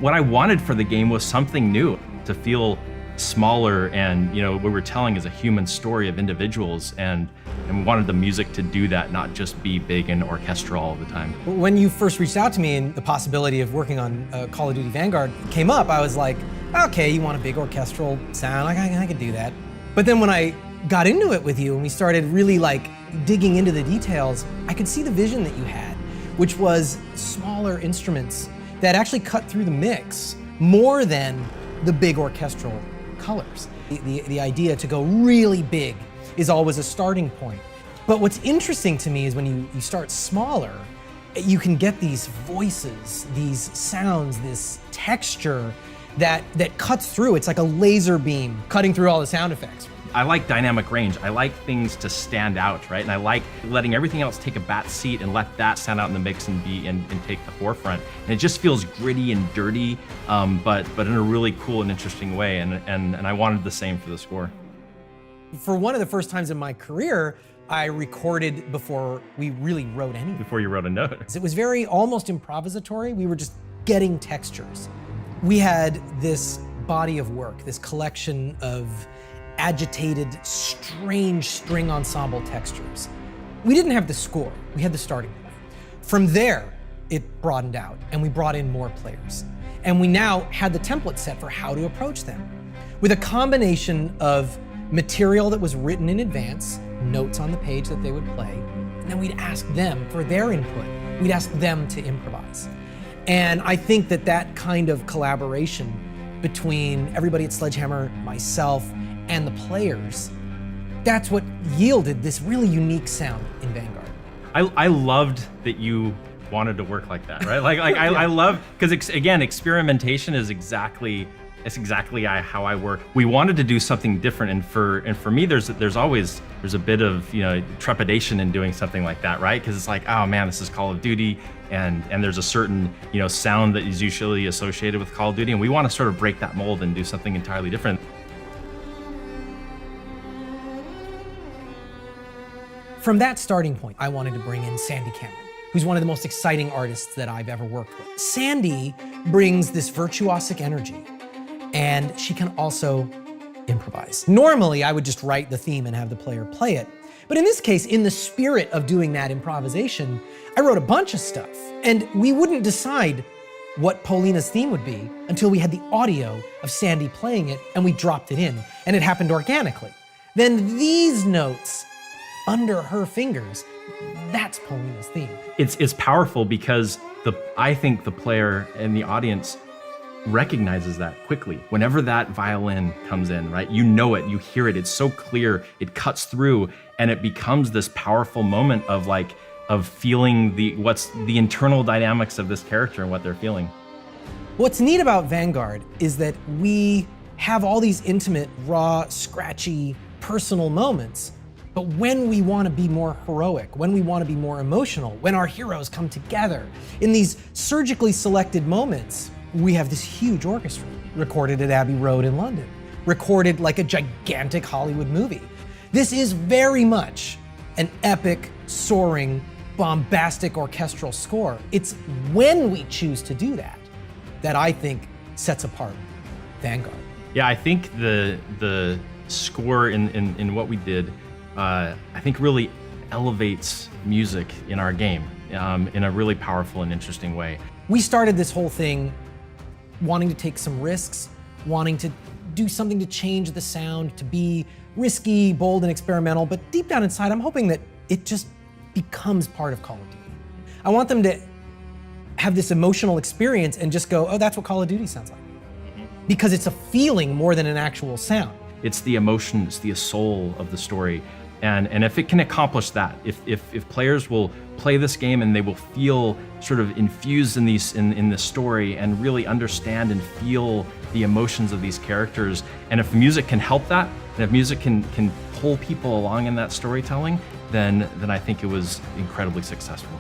What I wanted for the game was something new, to feel smaller, and we were telling as a human story of individuals, and we wanted the music to do that, not just be big and orchestral all the time. When you first reached out to me and the possibility of working on Call of Duty Vanguard came up, I was like, okay, you want a big orchestral sound, I could do that. But then when I got into it with you and we started really digging into the details, I could see the vision that you had, which was smaller instruments that actually cut through the mix more than the big orchestral colors. The idea to go really big is always a starting point. But what's interesting to me is when you start smaller, you can get these voices, these sounds, this texture that cuts through. It's like a laser beam cutting through all the sound effects. I like dynamic range. I like things to stand out, right? And I like letting everything else take a back seat and let that stand out in the mix and take the forefront. And it just feels gritty and dirty, but in a really cool and interesting way. And I wanted the same for the score. For one of the first times in my career, I recorded before we really wrote anything. Before you wrote a note. It was very almost improvisatory. We were just getting textures. We had this body of work, this collection of agitated, strange string ensemble textures. We didn't have the score, we had the starting point. From there, it broadened out and we brought in more players. And we now had the template set for how to approach them, with a combination of material that was written in advance, notes on the page that they would play, and then we'd ask them for their input. We'd ask them to improvise. And I think that kind of collaboration between everybody at Sledgehammer, myself, and the players, that's what yielded this really unique sound in Vanguard. I loved that you wanted to work like that, right? I love, because again, experimentation is exactly how I work. We wanted to do something different, and for me, there's always a bit of trepidation in doing something like that, right? Because it's like, oh man, this is Call of Duty, and there's a certain sound that is usually associated with Call of Duty, and we want to sort of break that mold and do something entirely different. From that starting point, I wanted to bring in Sandy Cameron, who's one of the most exciting artists that I've ever worked with. Sandy brings this virtuosic energy, and she can also improvise. Normally, I would just write the theme and have the player play it. But in this case, in the spirit of doing that improvisation, I wrote a bunch of stuff, and we wouldn't decide what Paulina's theme would be until we had the audio of Sandy playing it, and we dropped it in, and it happened organically. Then these notes under her fingers, that's Paulina's theme. It's powerful because I think the player and the audience recognizes that quickly. Whenever that violin comes in, right? You know it, you hear it, it's so clear, it cuts through, and it becomes this powerful moment of feeling the internal dynamics of this character and what they're feeling. What's neat about Vanguard is that we have all these intimate, raw, scratchy, personal moments. But when we want to be more heroic, when we want to be more emotional, when our heroes come together, in these surgically selected moments, we have this huge orchestra recorded at Abbey Road in London, recorded like a gigantic Hollywood movie. This is very much an epic, soaring, bombastic orchestral score. It's when we choose to do that that I think sets apart Vanguard. Yeah, I think the score in what we did, I think really elevates music in our game in a really powerful and interesting way. We started this whole thing wanting to take some risks, wanting to do something to change the sound, to be risky, bold, and experimental, but deep down inside, I'm hoping that it just becomes part of Call of Duty. I want them to have this emotional experience and just go, oh, that's what Call of Duty sounds like. Because it's a feeling more than an actual sound. It's the emotion, it's the soul of the story. And if it can accomplish that, if players will play this game and they will feel sort of infused in this story and really understand and feel the emotions of these characters, and if music can help that, and if music can pull people along in that storytelling, then I think it was incredibly successful.